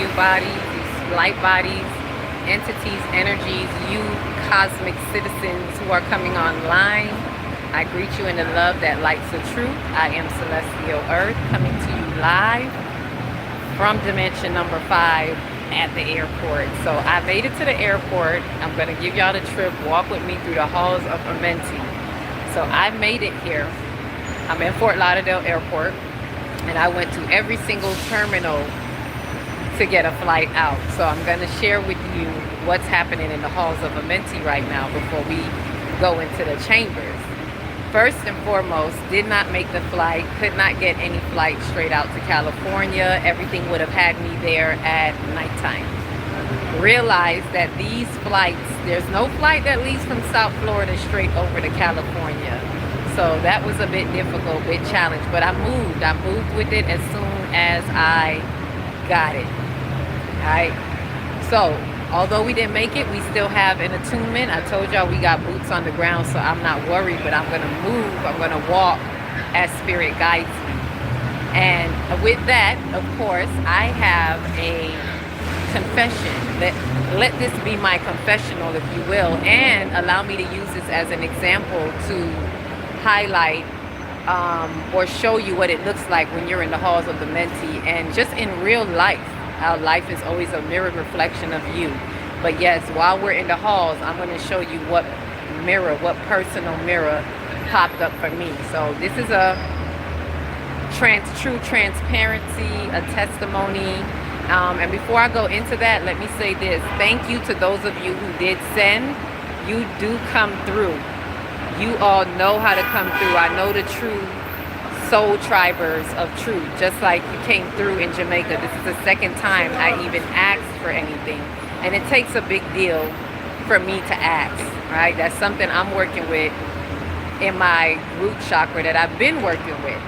celestial bodies, these light bodies, entities, energies, you cosmic citizens who are coming online. I greet you in the love that lights the truth. I am Celestial Earth, coming to you live from dimension number 5 at the airport. So I made it to the airport. I'm going to give y'all the trip. Walk with me through the halls of Amenti. So I made it here. I'm in Fort Lauderdale Airport, and I went to every single terminal to get a flight out. So I'm going to share with you what's happening in the halls of Amenti right now before we go into the chambers. First and foremost, did not make the flight, could not get any flight straight out to California. Everything would have had me there at nighttime. Realized that these flights, there's no flight that leaves from South Florida straight over to California. So that was a bit difficult, bit challenged, but I moved with it as soon as I got it. All right. So although we didn't make it, we still have an attunement. I told y'all we got boots on the ground, so I'm not worried, but I'm going to move. I'm going to walk as spirit guides me. And with that, of course, I have a confession. Let this be my confessional, if you will, and allow me to use this as an example to highlight or show you what it looks like when you're in the halls of the Amenti, and just in real life. Our life is always a mirror reflection of you. But yes, while we're in the halls, I'm going to show you what personal mirror popped up for me. So this is a true transparency, a testimony. And before I go into that, let me say this. Thank you to those of you who did send. You do come through. You all know how to come through. I know the true soul tribers of truth, just like you came through in Jamaica. This is the second time I even asked for anything, and it takes a big deal for me to ask, right? That's something I'm working with in my root chakra that I've been working with.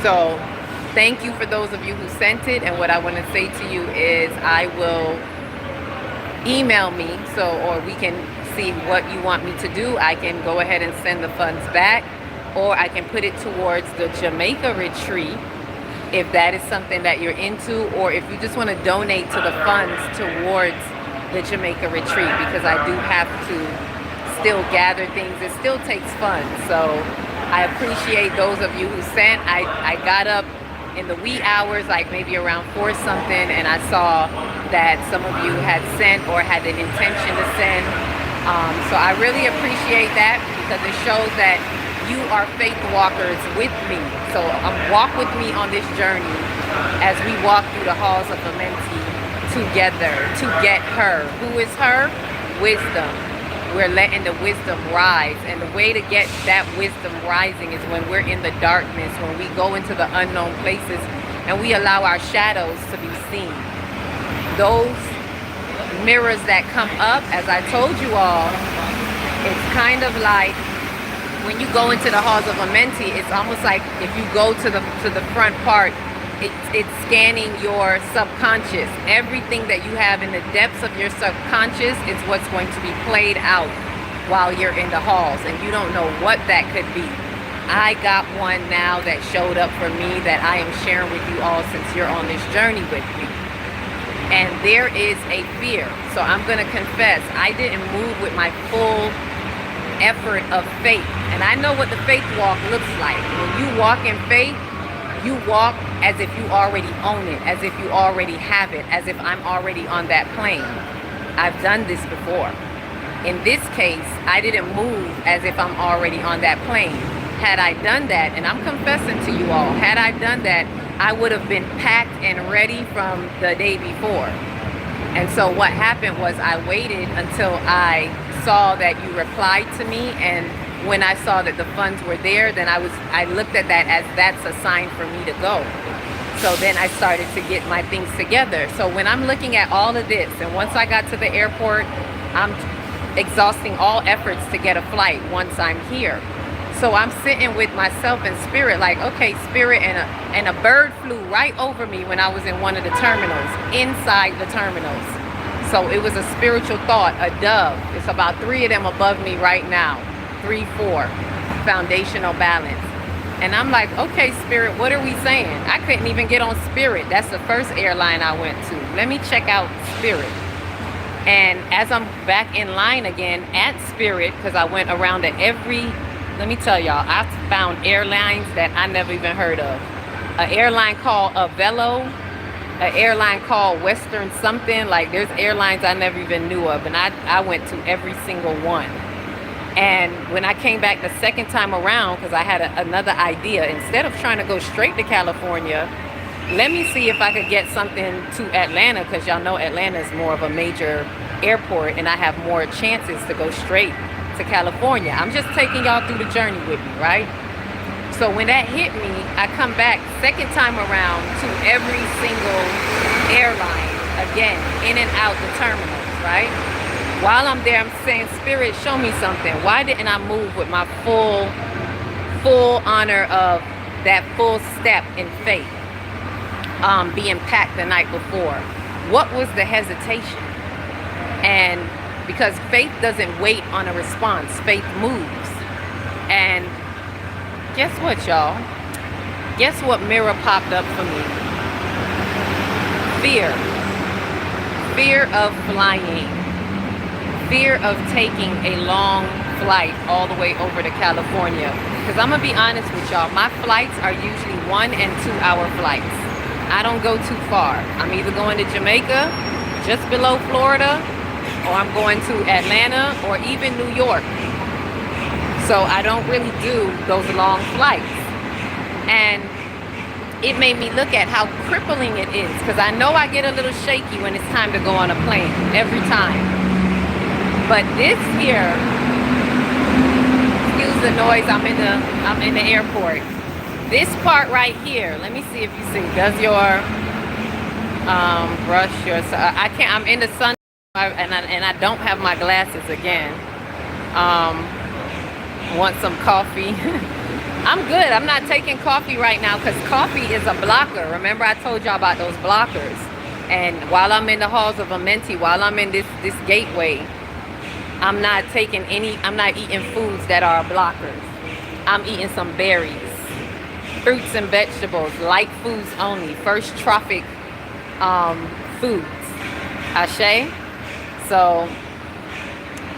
So thank you for those of you who sent it, and what I want to say to you is I will email me, or we can see what you want me to do. I can go ahead and send the funds back, or I can put it towards the Jamaica retreat if that is something that you're into, or if you just want to donate to the funds towards the Jamaica retreat, because I do have to still gather things. It still takes funds. So I appreciate those of you who sent. I got up in the wee hours, like maybe around 4 something, and I saw that some of you had sent or had an intention to send. So I really appreciate that, because it shows that you are faith walkers with me. So walk with me on this journey as we walk through the halls of Amenti together to get her. Who is her? Wisdom. We're letting the wisdom rise. And the way to get that wisdom rising is when we're in the darkness, when we go into the unknown places and we allow our shadows to be seen. Those mirrors that come up, as I told you all, it's kind of like when you go into the halls of Amenti, it's almost like if you go to the front part, it's scanning your subconscious. Everything that you have in the depths of your subconscious is what's going to be played out while you're in the halls, and you don't know what that could be. I got one now that showed up for me that I am sharing with you all since you're on this journey with me. And there is a fear. So I'm going to confess, I didn't move with my full effort of faith, and I know what the faith walk looks like. When you walk in faith, you walk as if you already own it, as if you already have it, as if I'm already on that plane. I've done this before. In this case, I didn't move as if I'm already on that plane. Had I done that, and I'm confessing to you all, had I done that, I would have been packed and ready from the day before. And so what happened was I waited until I saw that you replied to me, and when I saw that the funds were there, then I looked at that as that's a sign for me to go. So then I started to get my things together. So when I'm looking at all of this, and once I got to the airport, I'm exhausting all efforts to get a flight once I'm here. So I'm sitting with myself in spirit, like, okay, spirit, and a bird flew right over me when I was in one of the terminals, inside the terminals. So it was a spiritual thought, a dove. It's about 3 of them above me right now. 3, 4, foundational balance. And I'm like, okay, Spirit, what are we saying? I couldn't even get on Spirit. That's the first airline I went to. Let me check out Spirit. And as I'm back in line again at Spirit, because I went around to let me tell y'all, I found airlines that I never even heard of. An airline called Avelo, an airline called Western something. Like, there's airlines I never even knew of, and I went to every single one. And when I came back the second time around, because I had another idea, instead of trying to go straight to California, let me see if I could get something to Atlanta, because y'all know Atlanta is more of a major airport, and I have more chances to go straight to California. I'm just taking y'all through the journey with me, right? So when that hit me, I come back second time around to every single airline, again, in and out the terminals, right? While I'm there, I'm saying, Spirit, show me something. Why didn't I move with my full honor of that full step in faith, being packed the night before? What was the hesitation? And because faith doesn't wait on a response, faith moves. And guess what, y'all? Guess what mirror popped up for me? Fear. Fear of flying. Fear of taking a long flight all the way over to California. Because I'm going to be honest with y'all, my flights are usually 1 and 2 hour flights. I don't go too far. I'm either going to Jamaica, just below Florida, or I'm going to Atlanta or even New York. So I don't really do those long flights. And it made me look at how crippling it is, because I know I get a little shaky when it's time to go on a plane, every time. But this here, excuse the noise, I'm in the airport. This part right here, let me see if you see, does your brush your, I can't, I'm in the sun, and I don't have my glasses again. Want some coffee? I'm good. I'm not taking coffee right now because coffee is a blocker. Remember I told y'all about those blockers. And while I'm in the halls of Amenti, while I'm in this gateway, I'm not taking I'm not eating foods that are blockers. I'm eating some berries, fruits and vegetables, light foods only, first trophic foods. Ashe? So,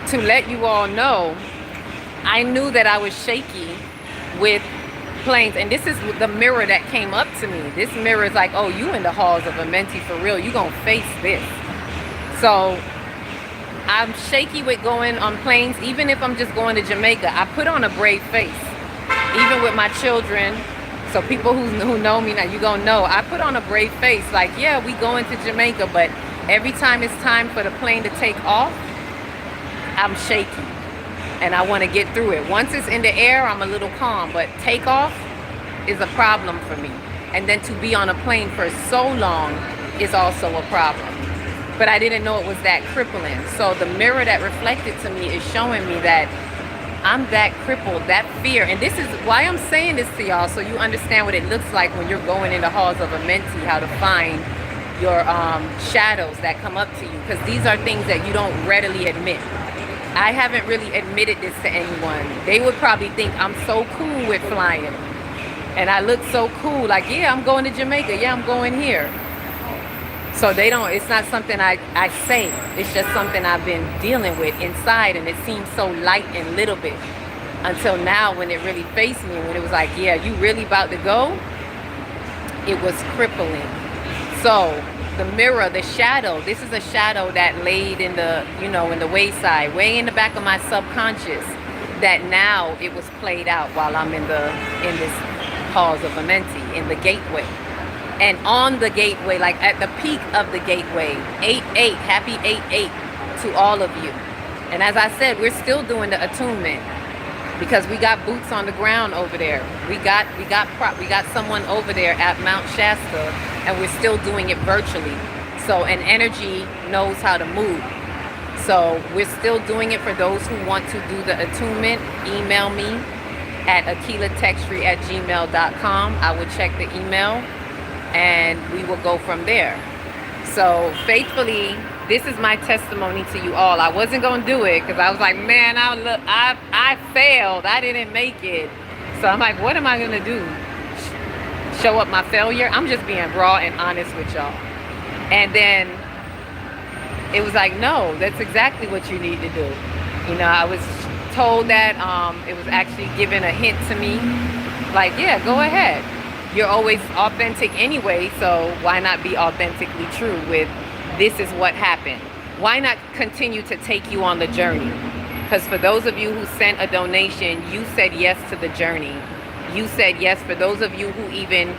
to let you all know, I knew that I was shaky with planes, and this is the mirror that came up to me. This mirror is like, oh, you in the halls of Amenti for real, you gonna face this. So I'm shaky with going on planes. Even if I'm just going to Jamaica, I put on a brave face, even with my children. So people who know me now, you gonna know, I put on a brave face, like, yeah, we going to Jamaica, but every time it's time for the plane to take off, I'm shaky. And I want to get through it. Once it's in the air, I'm a little calm, but takeoff is a problem for me. And then to be on a plane for so long is also a problem. But I didn't know it was that crippling. So the mirror that reflected to me is showing me that I'm that crippled, that fear. And this is why I'm saying this to y'all, so you understand what it looks like when you're going in the halls of Amenti, how to find your shadows that come up to you. Because these are things that you don't readily admit. I haven't really admitted this to anyone. They would probably think I'm so cool with flying. And I look so cool, like, yeah, I'm going to Jamaica. Yeah, I'm going here. So they don't, it's not something I say. It's just something I've been dealing with inside, and it seems so light and little bit. Until now, when it really faced me, when it was like, yeah, you really about to go? It was crippling. So the mirror, the shadow, this is a shadow that laid in the, you know, in the wayside, way in the back of my subconscious, that now it was played out while I'm in this halls of Amenti, in the gateway. And on the gateway, like at the peak of the gateway, 8-8, happy 8-8 to all of you. And as I said, we're still doing the attunement because we got boots on the ground over there. We got someone over there at Mount Shasta, and we're still doing it virtually. So an energy knows how to move. So we're still doing it for those who want to do the attunement. Email me at akilatextry@gmail.com. I will check the email and we will go from there. So faithfully, this is my testimony to you all. I wasn't going to do it because I was like, man, I failed. I didn't make it. So I'm like, what am I gonna do? Show up my failure? I'm just being raw and honest with y'all. And then it was like, no, that's exactly what you need to do. You know, I was told that it was actually given a hint to me, like, yeah, go ahead. You're always authentic anyway, so why not be authentically true with this is what happened? Why not continue to take you on the journey? Because for those of you who sent a donation, you said yes to the journey. You said yes. For those of you who even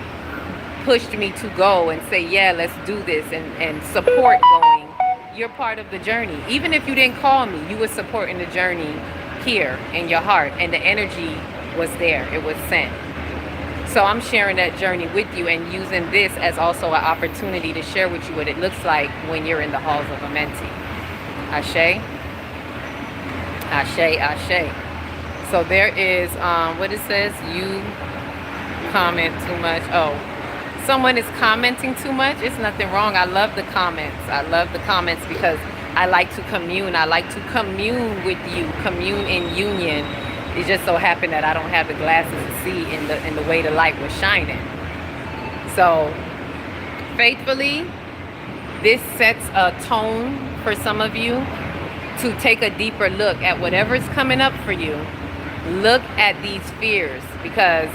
pushed me to go and say, yeah, let's do this, and support going, you're part of the journey. Even if you didn't call me, you were supporting the journey here in your heart, and the energy was there. It was sent. So I'm sharing that journey with you and using this as also an opportunity to share with you what it looks like when you're in the halls of a mentee. Ashe, ashe, ashe. So there is, what it says, you comment too much. Oh, someone is commenting too much. It's nothing wrong. I love the comments. I love the comments because I like to commune. I like to commune with you, commune in union. It just so happened that I don't have the glasses to see in the way the light was shining. So, faithfully, this sets a tone for some of you to take a deeper look at whatever's coming up for you. Look at these fears, because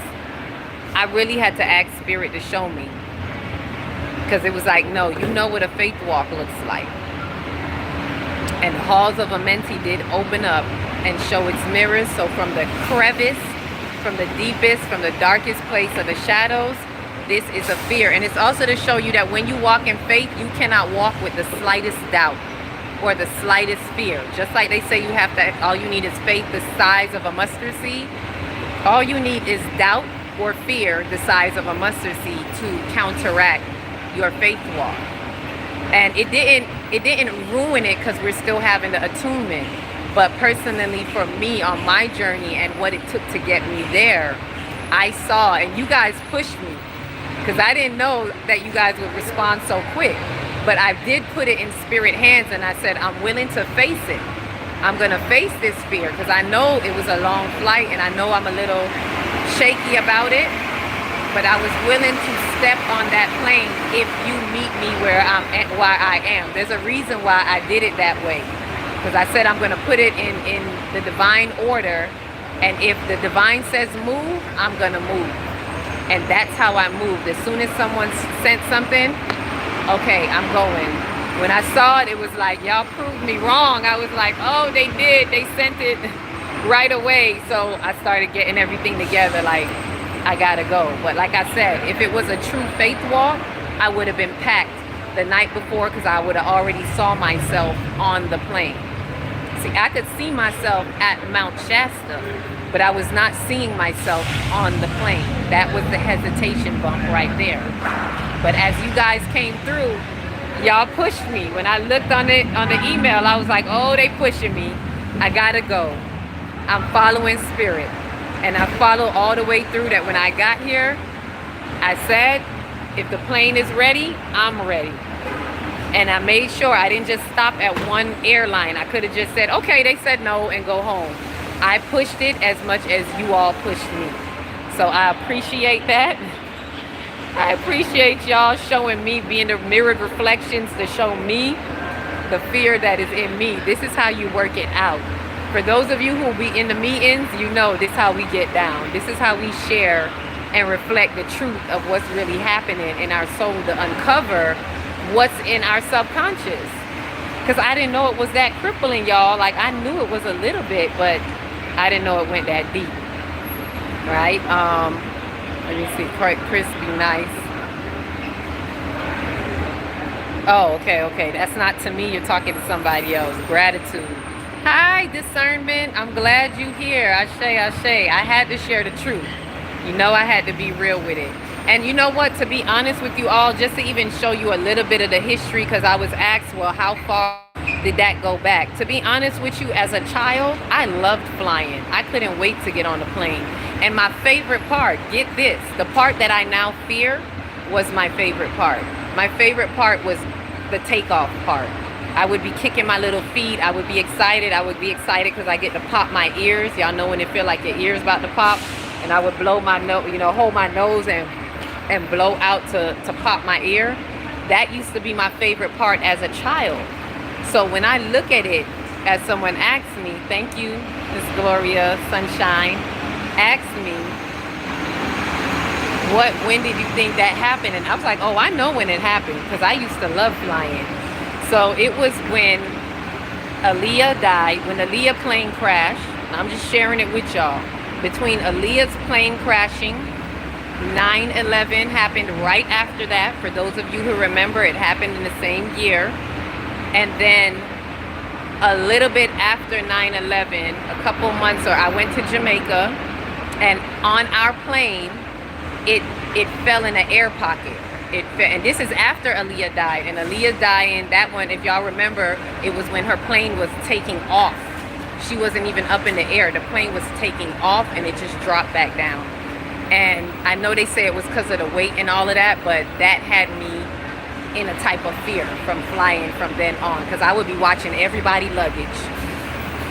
I really had to ask Spirit to show me. Because it was like, no, you know what a faith walk looks like. And the halls of a mentee did open up and show its mirrors. So from the crevice, from the deepest, from the darkest place of the shadows, this is a fear. And it's also to show you that when you walk in faith, you cannot walk with the slightest doubt or the slightest fear. Just like they say you have to, all you need is faith the size of a mustard seed. All you need is doubt or fear the size of a mustard seed to counteract your faith walk. And it didn't ruin it, because we're still having the attunement. But personally, for me, on my journey and what it took to get me there, I saw, and you guys pushed me, because I didn't know that you guys would respond so quick. But I did put it in Spirit hands, and I said, I'm willing to face it. I'm going to face this fear, because I know it was a long flight, and I know I'm a little shaky about it. But I was willing to step on that plane if you meet me where I am. There's a reason why I did it that way. Because I said I'm going to put it in the divine order. And if the divine says move, I'm going to move. And that's how I moved. As soon as someone sent something, okay, I'm going. When I saw it, it was like, y'all proved me wrong. I was like, oh, they did. They sent it right away. So I started getting everything together, like, I gotta go. But like I said, if it was a true faith walk, I would have been packed the night before, because I would have already saw myself on the plane. See, I could see myself at Mount Shasta, but I was not seeing myself on the plane. That was the hesitation bump right there. But as you guys came through, y'all pushed me. When I looked on the email, I was like, oh, they pushing me. I gotta go. I'm following Spirit. And I followed all the way through that. When I got here, I said, if the plane is ready, I'm ready. And I made sure I didn't just stop at one airline. I could have just said, okay, they said no, and go home. I pushed it as much as you all pushed me. So I appreciate that. I appreciate y'all showing me, being the mirrored reflections to show me the fear that is in me. This is how you work it out. For those of you who will be in the meetings, you know this is how we get down. This is how we share and reflect the truth of what's really happening in our soul, to uncover what's in our subconscious. Because I didn't know it was that crippling, y'all. Like, I knew it was a little bit, but I didn't know it went that deep. Right? Let me see. Chris, be nice. Oh, okay. That's not to me. You're talking to somebody else. Gratitude. Hi, discernment. I'm glad you're here. Ashe. I had to share the truth. You know, I had to be real with it. And you know what? To be honest with you all, just to even show you a little bit of the history, because I was asked, well, how far did that go back? To be honest with you, as a child, I loved flying. I couldn't wait to get on the plane. And my favorite part, get this, the part that I now fear was my favorite part. My favorite part was the takeoff part. I would be kicking my little feet. I would be excited. because I get to pop my ears. Y'all know when it feel like your ears about to pop. and I would blow my nose, hold my nose and blow out to pop my ear. That used to be my favorite part as a child. So when I look at it, as someone asked me, thank you, Miss Gloria Sunshine, asked me, when did you think that happened? And I was like, oh, I know when it happened, because I used to love flying. So it was when Aaliyah died, when Aaliyah plane crashed. I'm just sharing it with y'all. Between Aaliyah's plane crashing, 9/11 happened right after that. For those of you who remember, it happened in the same year. And then a little bit after 9/11, a couple months, or I went to Jamaica, and on our plane, it fell in an air pocket. And this is after Aaliyah died. And Aaliyah dying, that one, if y'all remember, it was when her plane was taking off. She wasn't even up in the air. The plane was taking off, and it just dropped back down. And I know they say it was because of the weight and all of that, but that had me in a type of fear from flying from then on, because I would be watching everybody's luggage.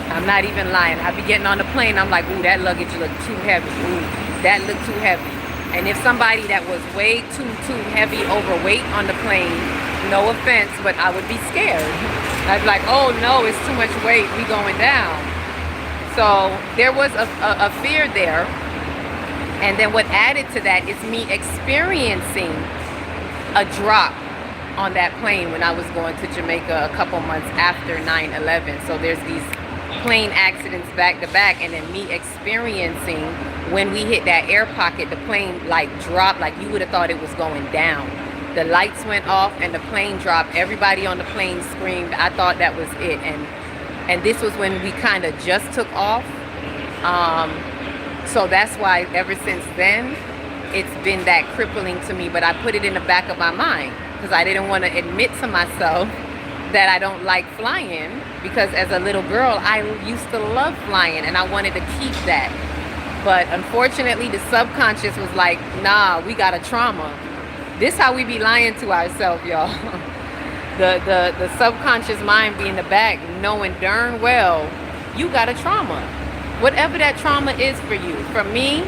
I'm not even lying. I'd be getting on the plane, I'm like, ooh, that luggage looked too heavy. Ooh, that looked too heavy. And if somebody that was way too heavy, overweight on the plane, no offense, but I would be scared. I'd be like, oh no, it's too much weight, we going down. So there was a fear there. And then what added to that is me experiencing a drop on that plane when I was going to Jamaica a couple months after 9/11. So there's these plane accidents back to back, and then me experiencing when we hit that air pocket, the plane like dropped, like you would have thought it was going down. The lights went off and the plane dropped. Everybody on the plane screamed. I thought that was it. And this was when we kind of just took off. So that's why ever since then, it's been that crippling to me. But I put it in the back of my mind because I didn't want to admit to myself that I don't like flying, because as a little girl, I used to love flying and I wanted to keep that. But unfortunately, the subconscious was like, nah, we got a trauma. This how we be lying to ourselves, y'all. The subconscious mind be in the back, knowing darn well you got a trauma. Whatever that trauma is for you. For me,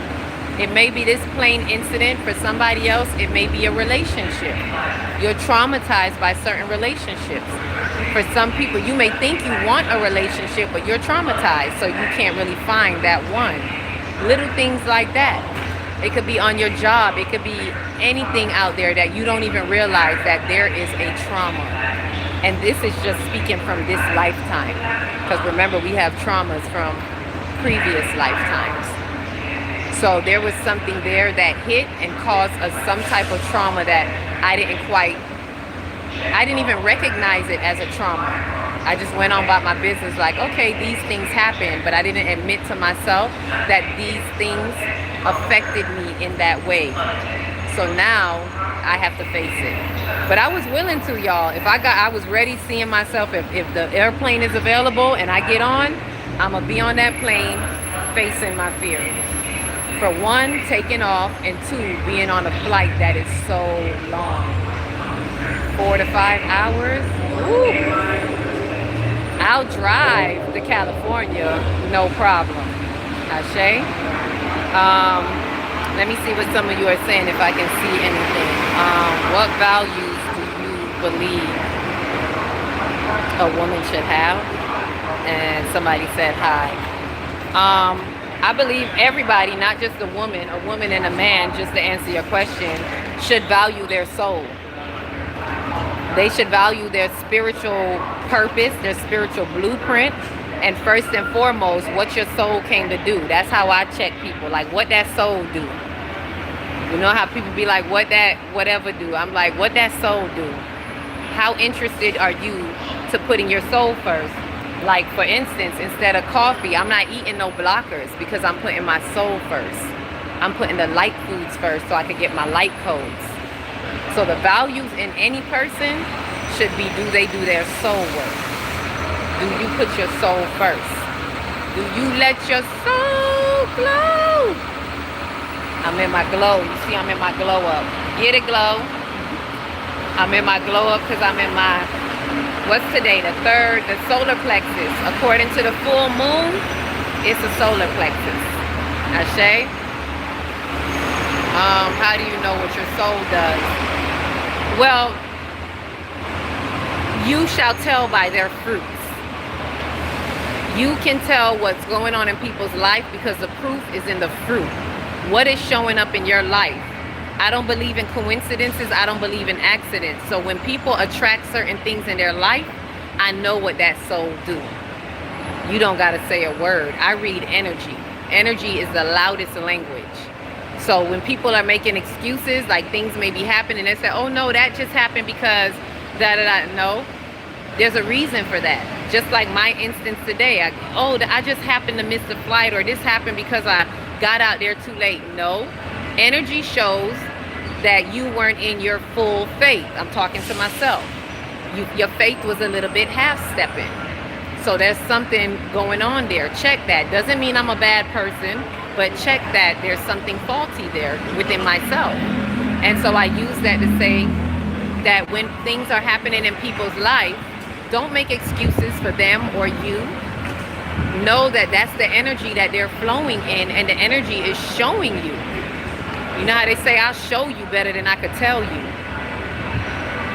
it may be this plane incident. For somebody else, it may be a relationship. You're traumatized by certain relationships. For some people, you may think you want a relationship, but you're traumatized, so you can't really find that one. Little things like that. It could be on your job. It could be anything out there that you don't even realize that there is a trauma. And this is just speaking from this lifetime. Because remember, we have traumas from previous lifetimes. So there was something there that hit and caused us some type of trauma that I didn't even recognize it as a trauma. I just went on about my business like, okay, these things happen, but I didn't admit to myself that these things affected me in that way. So now I have to face it. But I was willing to, y'all. I was ready, seeing myself, if the airplane is available and I get on, I'm going to be on that plane facing my fear. For one, taking off, and two, being on a flight that is so long. 4 to 5 hours. Woo. I'll drive to California, no problem. Ashe. Let me see what some of you are saying, if I can see anything. What values do you believe a woman should have? And somebody said hi. I believe everybody, not just a woman and a man, just to answer your question, should value their soul. They should value their spiritual purpose, their spiritual blueprint, and first and foremost, what your soul came to do. That's how I check people, like what that soul do. You know how people be like, what that whatever do? I'm like, what that soul do? How interested are you to putting your soul first? Like, for instance, instead of coffee, I'm not eating no blockers because I'm putting my soul first. I'm putting the light foods first so I can get my light codes. So the values in any person should be, do they do their soul work? Do you put your soul first? Do you let your soul glow? I'm in my glow. You see, I'm in my glow up. Get it, glow. I'm in my glow up because I'm in my... What's today? The third, the solar plexus. According to the full moon, it's a solar plexus. Ashe? How do you know what your soul does? Well, you shall tell by their fruits. You can tell what's going on in people's life because the proof is in the fruit. What is showing up in your life? I don't believe in coincidences. I don't believe in accidents. So when people attract certain things in their life, I know what that soul do. You don't got to say a word. I read energy. Energy is the loudest language. So when people are making excuses, like things may be happening, they say, oh no, that just happened because da-da-da. No, there's a reason for that. Just like my instance today. I just happened to miss the flight, or this happened because I got out there too late. No, energy shows that you weren't in your full faith. I'm talking to myself. Your faith was a little bit half-stepping. So there's something going on there. Check that. Doesn't mean I'm a bad person, but check that there's something faulty there within myself. And so I use that to say that when things are happening in people's life, don't make excuses for them or you. Know that that's the energy that they're flowing in, and the energy is showing you. You know how they say, I'll show you better than I could tell you.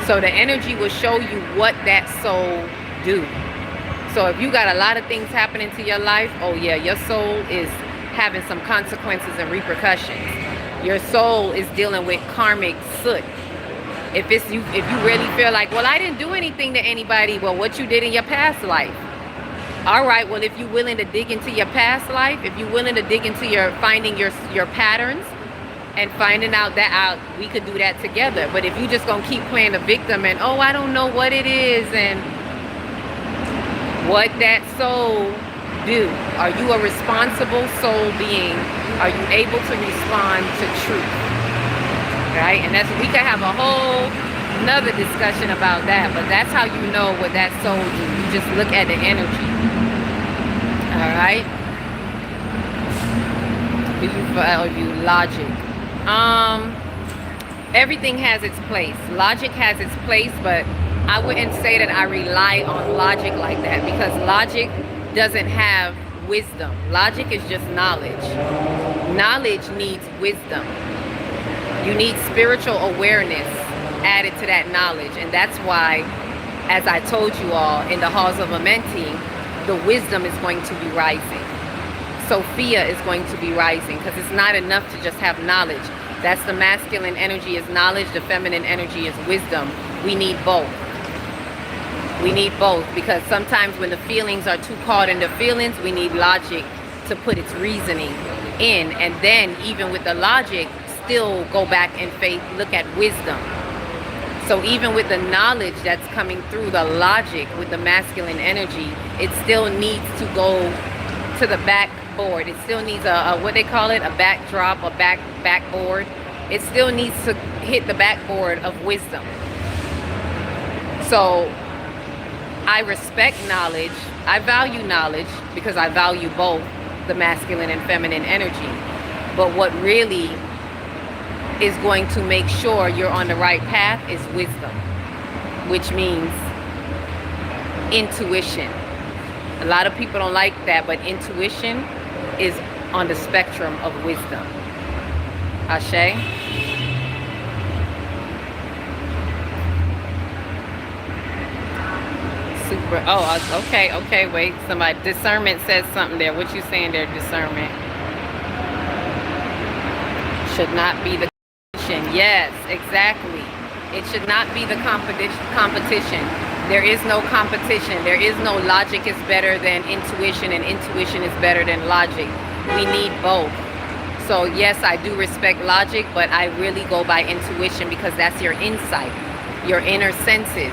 So the energy will show you what that soul do. So if you got a lot of things happening to your life, oh yeah, your soul is having some consequences and repercussions. Your soul is dealing with karmic soot. If you really feel like, well, I didn't do anything to anybody, well, what you did in your past life. All right, well, if you're willing to dig into your past life, if you're willing to dig into finding your patterns and finding out that we could do that together. But if you just gonna keep playing the victim and, oh, I don't know what it is, and what that soul do? Are you a responsible soul being? Are you able to respond to truth? Right? And we could have a whole another discussion about that, but that's how you know what that soul do. You just look at the energy. All right? Do you value logic? Everything has its place. Logic has its place, but I wouldn't say that I rely on logic like that, because logic doesn't have wisdom. Logic is just knowledge. Knowledge needs wisdom. You need spiritual awareness added to that knowledge. And that's why, as I told you all, in the halls of Amenti, the wisdom is going to be rising. Sophia is going to be rising, because it's not enough to just have knowledge. That's the masculine energy is knowledge. The feminine energy is wisdom. We need both. We need both, because sometimes when the feelings are too caught in the feelings, we need logic to put its reasoning in. And then even with the logic, still go back in faith, look at wisdom. So even with the knowledge that's coming through the logic with the masculine energy, it still needs to go to the backboard. It still needs a what they call it, a backdrop, a backboard. It still needs to hit the backboard of wisdom. So I respect knowledge. I value knowledge because I value both the masculine and feminine energy. But what really is going to make sure you're on the right path is wisdom, which means intuition. A lot of people don't like that, but intuition is on the spectrum of wisdom. Ashe? Super. Oh, okay, wait. Somebody, discernment says something there. What you saying there, discernment? Should not be the competition. Yes, exactly. It should not be the competition. There is no competition. There is no logic is better than intuition, and intuition is better than logic. We need both. So yes, I do respect logic, but I really go by intuition, because that's your insight, your inner senses.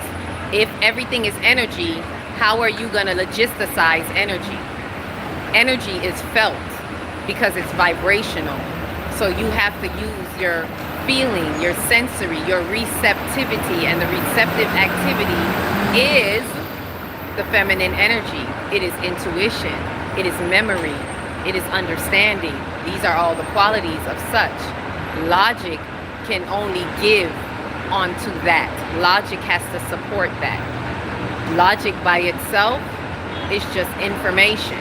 If everything is energy, how are you going to logisticize energy? Energy is felt because it's vibrational. So you have to use your feeling, your sensory, your receptivity, and the receptive activity is the feminine energy. It is intuition. It is memory. It is understanding. These are all the qualities of such. Logic can only give onto that. Logic has to support that. Logic by itself is just information,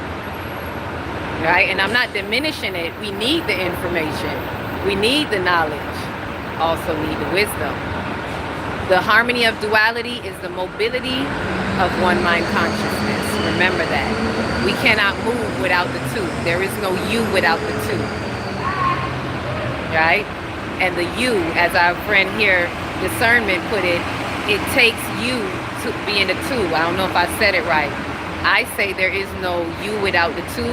right? And I'm not diminishing it. We need the information. We need the knowledge, also need the wisdom. The harmony of duality is the mobility of one mind consciousness. Remember that. We cannot move without the two. There is no you without the two. Right? And the you, as our friend here, discernment, put it, it takes you to be in the two. I don't know if I said it right. I say there is no you without the two.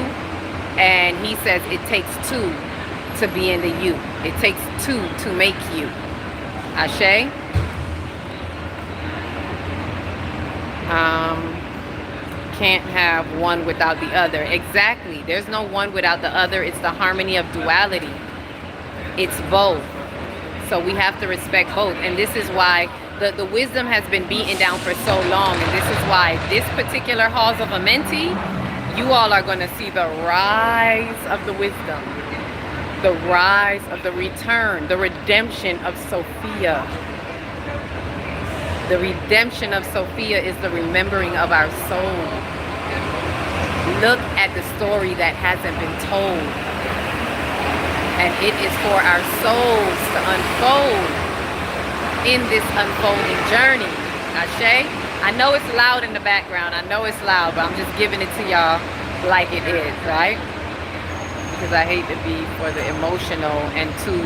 And he says it takes two to be in the you. It takes two to make you. Ashe? Can't have one without the other. Exactly. There's no one without the other. It's the harmony of duality. It's both. So we have to respect both. And this is why the wisdom has been beaten down for so long. And this is why this particular Halls of Amenti, you all are going to see the rise of the wisdom. The rise of the return. The redemption of Sophia. The redemption of Sophia is the remembering of our soul. Look at the story that hasn't been told. And it is for our souls to unfold in this unfolding journey. Ashe? I know it's loud in the background. I know it's loud, but I'm just giving it to y'all like it is, right? Because I hate to be for the emotional and too,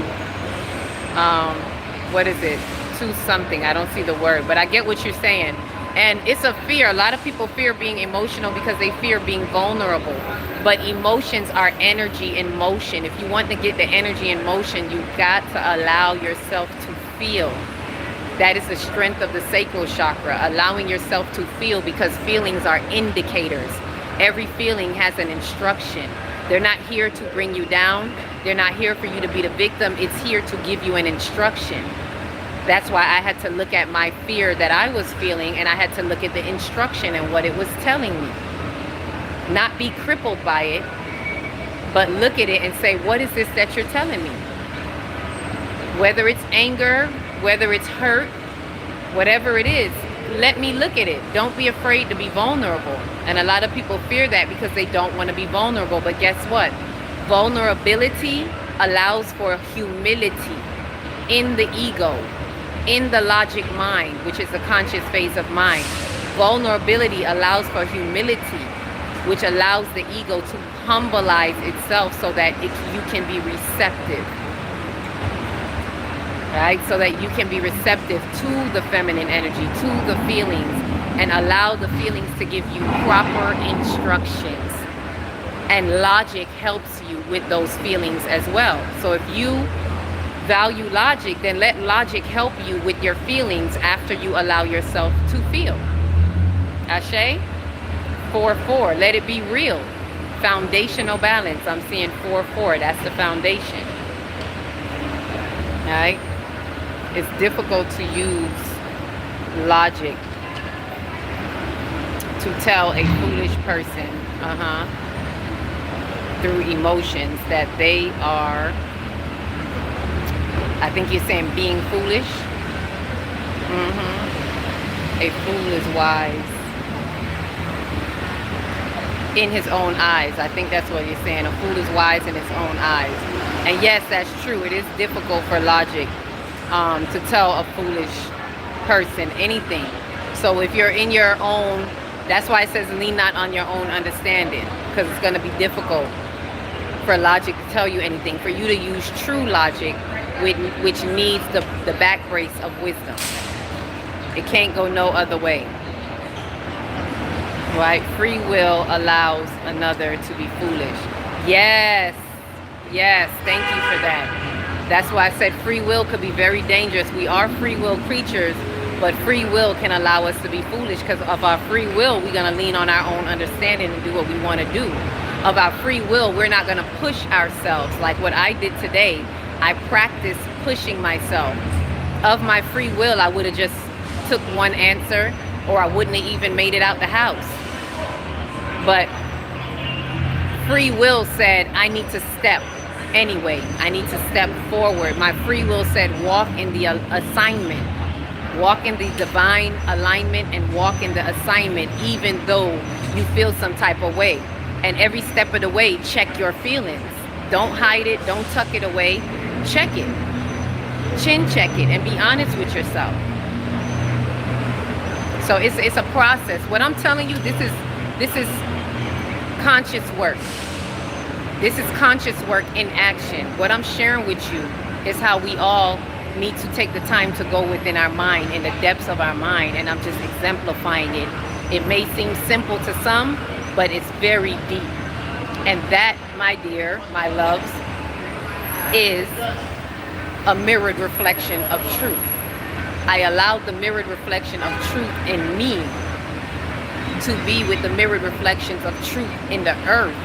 what is it? To something. I don't see the word, but I get what you're saying. And it's a fear. A lot of people fear being emotional because they fear being vulnerable. But emotions are energy in motion. If you want to get the energy in motion, you've got to allow yourself to feel. That is the strength of the sacral chakra, allowing yourself to feel, because feelings are indicators. Every feeling has an instruction. They're not here to bring you down. They're not here for you to be the victim. It's here to give you an instruction. That's why I had to look at my fear that I was feeling, and I had to look at the instruction and what it was telling me. Not be crippled by it, but look at it and say, what is this that you're telling me? Whether it's anger, whether it's hurt, whatever it is, let me look at it. Don't be afraid to be vulnerable. And a lot of people fear that because they don't want to be vulnerable. But guess what? Vulnerability allows for humility in the ego, in the logic mind, which is the conscious phase of mind. Vulnerability allows for humility, which allows the ego to humbleize itself so that you can be receptive. Right? So that you can be receptive to the feminine energy, to the feelings, and allow the feelings to give you proper instructions. And logic helps you with those feelings as well. So if you value logic, then let logic help you with your feelings after you allow yourself to feel. Ashe? 4-4. Let it be real. Foundational balance. I'm seeing 4-4. That's the foundation. Alright? It's difficult to use logic to tell a foolish person through emotions that they are, I think you're saying being foolish. A fool is wise in his own eyes. I think that's what you're saying. A fool is wise in his own eyes. And yes, that's true. It is difficult for logic to tell a foolish person anything. So if you're in your own, that's why it says lean not on your own understanding, because it's going to be difficult for logic to tell you anything. For you to use true logic, which needs the back brace of wisdom. It can't go no other way. Right? Free will allows another to be foolish. Yes. Yes. Thank you for that. That's why I said free will could be very dangerous. We are free will creatures, but free will can allow us to be foolish, because of our free will, we're going to lean on our own understanding and do what we want to do. Of our free will, we're not going to push ourselves. Like what I did today, I practiced pushing myself. Of my free will, I would have just took one answer, or I wouldn't have even made it out the house. But free will said, I need to step anyway. I need to step forward. My free will said, walk in the assignment. Walk in the divine alignment and walk in the assignment, even though you feel some type of way. And every step of the way, check your feelings. Don't hide it. Don't tuck it away. check it. Chin check it and be honest with yourself. So it's a process. What I'm telling you, this is conscious work. This is conscious work in action. What I'm sharing with you is how we all need to take the time to go within our mind, in the depths of our mind, and I'm just exemplifying it. It may seem simple to some, but it's very deep. And that, my dear, my loves, is a mirrored reflection of truth. I allowed the mirrored reflection of truth in me to be with the mirrored reflections of truth in the earth.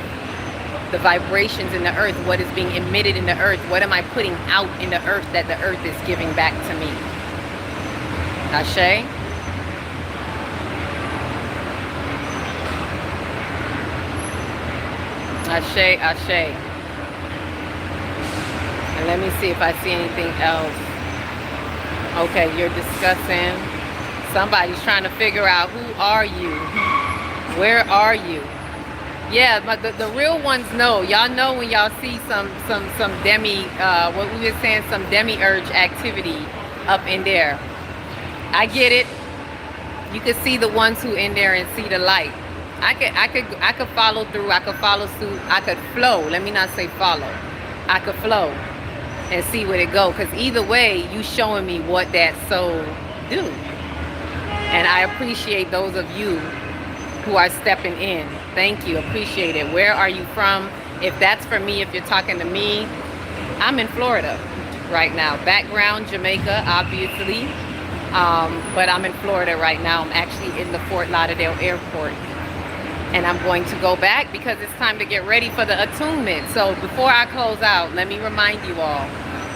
The vibrations in the earth, what is being emitted in the earth, what am I putting out in the earth that the earth is giving back to me? Ashe? Ashe, ashe. And let me see if I see anything else. Okay, you're discussing. Somebody's trying to figure out, who are you? Where are you? Yeah, but the real ones know. Y'all know when y'all see some demi, what we were saying, some demiurge activity up in there. I get it. You could see the ones who in there and see the light. I could follow through. I could follow suit. I could flow. Let me not say follow. I could flow and see where it go. Because either way, you showing me what that soul do. And I appreciate those of you who are stepping in. Thank you. Appreciate it. Where are you from? If that's for me, if you're talking to me, I'm in Florida right now. Background, Jamaica, obviously. But I'm in Florida right now. I'm actually in the Fort Lauderdale airport. And I'm going to go back because it's time to get ready for the attunement. So before I close out, let me remind you all,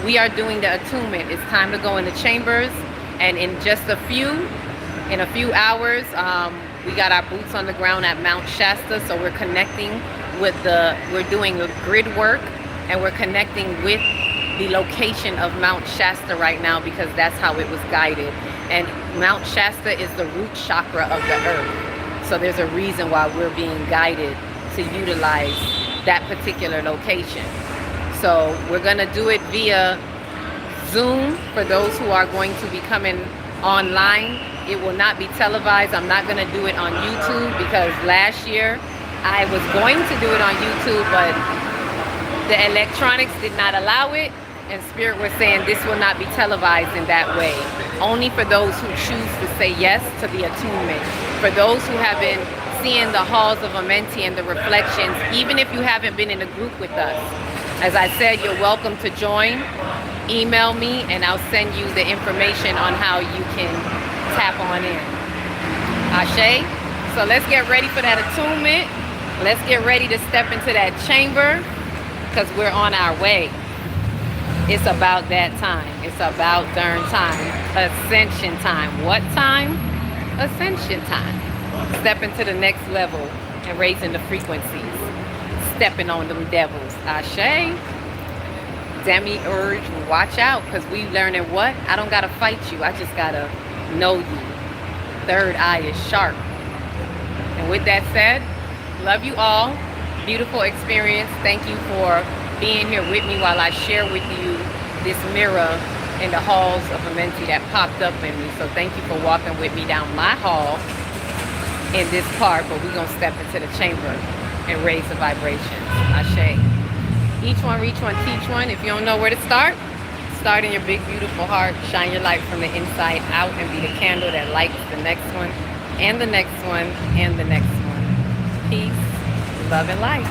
we are doing the attunement. It's time to go in the chambers. And in just a few hours, we got our boots on the ground at Mount Shasta. So we're connecting with we're doing the grid work, and we're connecting with the location of Mount Shasta right now because that's how it was guided. And Mount Shasta is the root chakra of the earth. So there's a reason why we're being guided to utilize that particular location. So we're gonna do it via Zoom for those who are going to be coming online. It will not be televised. I'm not gonna do it on YouTube because last year I was going to do it on YouTube, but the electronics did not allow it. And Spirit was saying this will not be televised in that way. Only for those who choose to say yes to the attunement. For those who have been seeing the halls of Amenti and the reflections, even if you haven't been in a group with us. As I said, you're welcome to join. Email me and I'll send you the information on how you can tap on in. Ashe. So let's get ready for that attunement. Let's get ready to step into that chamber because we're on our way. It's about that time. It's about darn time. Ascension time. What time? Ascension time. Stepping to the next level and raising the frequencies. Stepping on them devils. Ashe. Demi-urge, watch out, because we learning what? I don't got to fight you. I just got to know you. Third eye is sharp. And with that said, love you all. Beautiful experience. Thank you for being here with me while I share with you this mirror in the halls of Amenti that popped up in me. So thank you for walking with me down my hall in this part, but we're going to step into the chamber and raise the vibrations. Ashe. Each one, reach one, teach one. If you don't know where to start in your big, beautiful heart. Shine your light from the inside out and be the candle that lights the next one, and the next one, and the next one. Peace, love, and light.